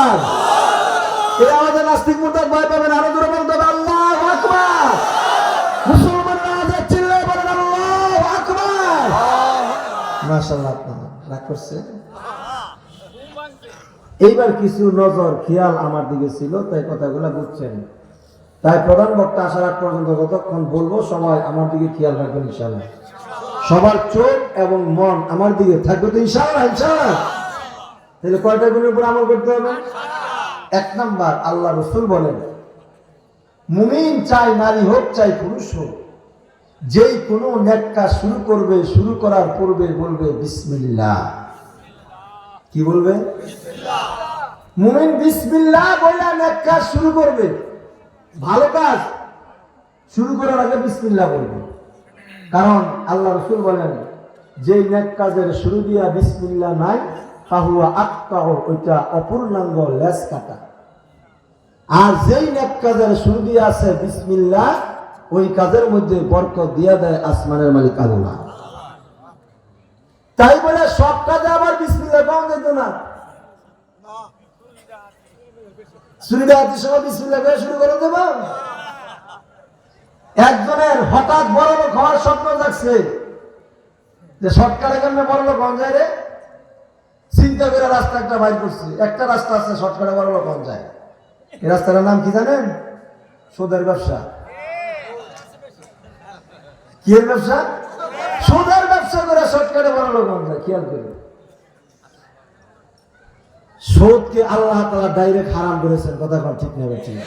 আকবার। এই আওয়াজে নাস্তিক মুরতাদ ভয় পাবেন, আরো জোরে বলতে হবে আল্লাহু আকবার। মুসলমানরা আওয়াজে চিল্লায় বলেন আল্লাহু আকবার। মাশাআল্লাহ, আপনারা রাগ করছেন। এইবার কিছু নজর খেয়াল আমার দিকে ছিল, তাই কথাগুলো বুঝছেন। তাই প্রধান বক্তা আসার আগ পর্যন্ত যতক্ষণ বলবো সবাই আমার দিকে খেয়াল রাখবেন ইনশাআল্লাহ। সবার চোখ এবং মন আমার দিকে থাকবে তো ইনশাআল্লাহ। ইনশাআল্লাহ তাহলে কয়টা গুণের উপর আমল করতে হবে? 1 নাম্বার, আল্লাহ রাসূল বলেন মুমিন চাই নারী হোক চাই পুরুষ হোক, যেই কোনো নেক কাজ শুরু করবে, শুরু করার পূর্বে বলবে বিসমিল্লাহ। কি বলবে? বিসমিল্লাহ। মুমিন বিসমিল্লাহ বলে নেক কাজ শুরু করবে, ভালো কাজ শুরু করার আগে বিসমিল্লাহ বলবে। কারণ আল্লাহ রাসূল বলেন যেই নেক কাজের শুরু দিয়া বিসমিল্লাহ নাই ফাহুয়া আকতাউ, ওইটা অপূর্ণাঙ্গ লেজ কাটা। আর যেই নেক কাজের শুরু দিয়া আছে বিসমিল্লাহ, ওই কাজের মধ্যে বরকত দিয়া দেয় আসমানের মালিক আল্লাহ। তাই বলে সব কাজে আবার বিসমিল্লাহ পাওয়া যেত না। সুরিদাতির সময় বিসমিল্লাহ করে শুরু করে দেব। একজনের হঠাৎ বড় লোক হওয়ার স্বপ্ন জাগছে, যে শর্টকাটে কেমনে বড় লোক হন যায় রে, চিন্তা করে রাস্তা একটা বাইর করছি। একটা রাস্তা আছে শর্টকাটে বড় লোক হন যায়। এই রাস্তাটার নাম কি জানেন? সুদের ব্যবসা। কি এর ব্যবসা? সুদের ব্যবসা করে শর্টকাটে বড় লোক হন যায়। খেয়াল করে, সুদকে আল্লাহ তাআলা ডাইরেক্ট হারাম করেছেন। কথা কোন ঠিক না? ঠিক।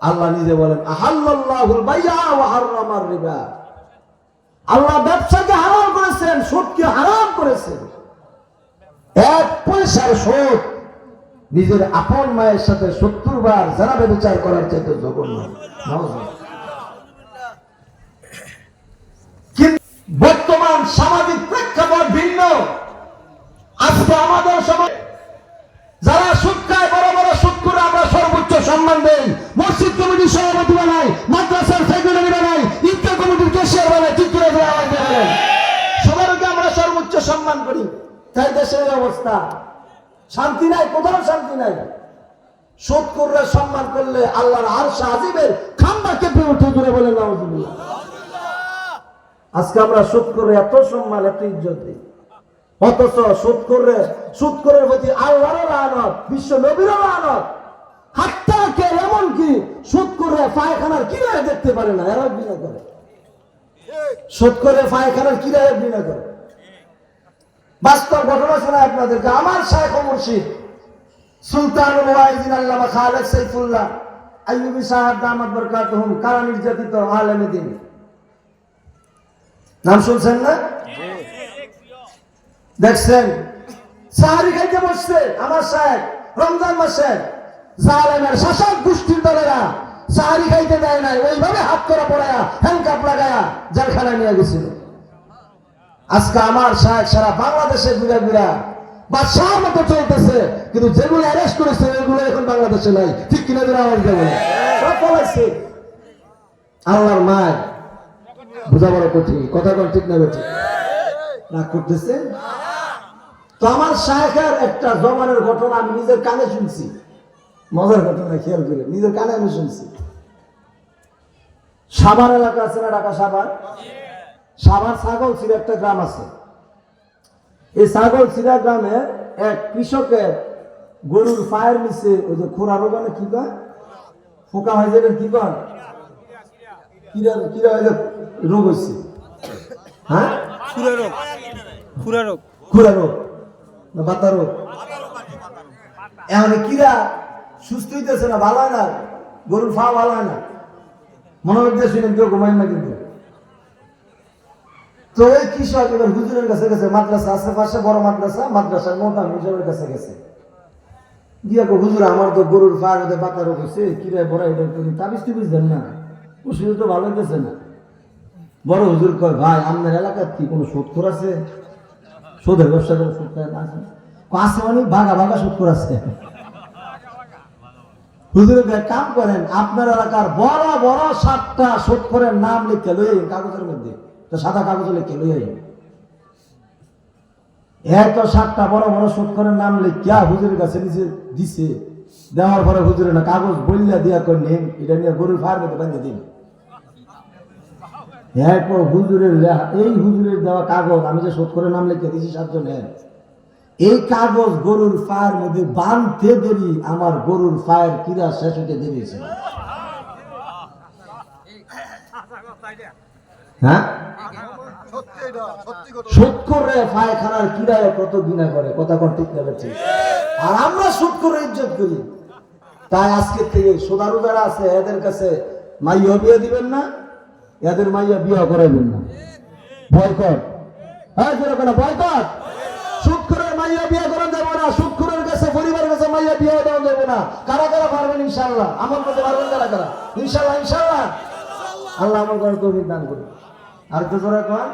আল্লাহ নিজে বলেন আহাল্লাল্লাহুল বাইআ ওয়া হারামার রিবা। আল্লাহ ব্যবসাকে হারাম করেছেন, সুদকে হারাম করেছেন। 1 পয়সার সুদ নিজের আপন মায়ের সাথে 70 বার যারা ব্যভিচার করার চাইতে জঘন্য। বর্তমান সামাজিক প্রেক্ষাপট ভিন্ন। আজকে আমাদের সমাজ যারা সুদ খায়, বড় বড় সুদখোর, আমরা সর্বোচ্চ সম্মান দেই। মসজিদ কমিটির সভাপতি বানাই, মাদ্রাসার সেক্রেটারি বানাই, ঈদগাহ কমিটির ক্যাশিয়ার বানাই, ঠিক করে দেয়। সবাইকে আমরা সর্বোচ্চ সম্মান করি। তাই দেশের অবস্থা শান্তি নাই, কোথাও শান্তি নাই। সুদখোররা সম্মান করলে আল্লাহর আরশ আজিমের খাম্বা কেঁপে উঠে জুড়ে বলে নাউজুবিল্লাহ। আজকে আমরা সুদখোররা এত সম্মান, এত ইজ্জত দিই, অথচ সুদখোরের প্রতি আল্লাহর লানত, বিশ্ব নবীর লানত। হাত্তাকে এমনকি সুদখোররা পায়খানার কিনারে দেখতে পারে না, এরা ঘৃণা করে। সুদখোরের পায়খানার কিনারে ঘৃণা করে। বাস্তব ঘটনা শোনায় আপনাদেরকে। আমার শাইখ ও মুর্শিদ সুলতানুল ওয়াইজিন আল্লামা খালেদ সাইফুল্লাহ আইয়ুবী সাহেব দামাত বরকাতুহুম, কারা নির্যাতিত আলেমে দ্বীন, নাম শুনছেন না? দেখছেন সাহারি খাইতে বসছে আমার সাহেব রমজান মাসে। জালেমের শাসক গোষ্ঠীর দলেরা সাহারি খাইতে দেয় নাই, ওইভাবে হাত করা পড়ায়া হ্যান্ডকাপ লাগায়া জেলখানায় নিয়ে গেছিল। আজকে আমার সাহেব সারা বাংলাদেশে ঘুরে ঘুরা বাদশার মতো চলতেছে, কিন্তু যেগুলো অ্যারেস্ট করেছে এগুলো এখন বাংলাদেশে নাই। ঠিক কিনা? দিন আওয়াজ দেবো সব পলাইছে। আল্লাহর মায় বোঝা বড় কঠিন। কথা কোন ঠিক না? বেঠিক রাগ করতেছে তো। আমার শায়েখের একটা জমানের ঘটনা আমি নিজের কানে শুনছি, মজার ঘটনা। খেয়াল করে নিজের কানে আমি শুনছি। সাভার এলাকা আছে না, ঢাকা সাভার? সাভার ছাগলছিড়া একটা গ্রাম আছে। এই ছাগলছিড়া গ্রামে এক কৃষকের গরুর পায়ের নিচে ওই যে খোরা রোগ, কি কয়, ফোকা হয়ে যাবে, কি কয়, কিরা রোগ হয়েছে। হ্যাঁ, খুরা রোগ না বাতা রোগ। এখন কিরা সুস্থ হইতেছে না, ভালো হয় না, গরুর ফা ভালো হয় না, মনে হচ্ছে শুনেন কেউ ঘুমায় না। কিন্তু তো এই কৃষক এবার হুজুরের কাছে গেছে, মাদ্রাসা আশেপাশে বড় মাদ্রাসার মোটা হুজুরের কাছে গেছে। গিয়া কো হুজুর আমার তো গরুর ফা বাতা রোগ হয়েছে, কিরা বড় এটা তাবিজ তুবিজ দেন না, ওষুধ তো ভালো হইতেছে না। বড় হুজুর কয় ভাই আপনার এলাকার কি কোনো সুদখোর আছে? সুদের ব্যবসা করে সুদ খায় না? আছে মানে ভাগা ভাগা সুদখোর আছে। হুজুরের কাম করেন, আপনার এলাকার বড় বড় 7টা সুদখোরের নাম লিখে লই কাগজের মধ্যে, তো সাদা কাগজে লিখে লই। এত 7টা বড় বড় সুৎখরের নাম লিখিয়া হুজুরের কাছে নিচে দিছে, দেওয়ার পরে হুজুরের না কাগজ বললা দিয়া করে নেন, এটা নিয়ে গরুর ফার্মে বাঁধে দিন। এরপর হুজুরের এই হুজুরের দেওয়া কাগজ আমি যে সুৎখরের নাম লিখে দিয়েছি 7 জনের, এই কাগজ গরুর ফায়ের মধ্যে বাঁধতে দেরি আমার গরুর ফায়ের কিরা শেষ হতে দেরিছে। হ্যাঁ, সুৎখরে পায়খানার কিরায় কত ঘৃণা করে, কথা কোন ঠিক না ঠিক? আর আমরা সুৎখরে ইজ্জত করি। তাই আজকে থেকে সোদারু যারা আছে এদের কাছে মাইয়া বিয়ে দিবেন না, এদের মাইয়া বিয়ে করাবেন না। বয়কট, হ্যাঁ যেরকম বয়কট। সুৎখরের মাইয়া বিয়ে করা যাবে না, সুৎখরের কাছে পরিবারের কাছে মাইয়া বিয়ে দেওয়া যাবে না। কারা কারা পারবেন ইনশাআল্লাহ? আমার কাছে পারবেন কারা কারা? ইনশাআল্লাহ ইনশাআল্লাহ। আল্লাহ আমার ঘরে তৌফিক দান করুন। আর তো জোরে কর।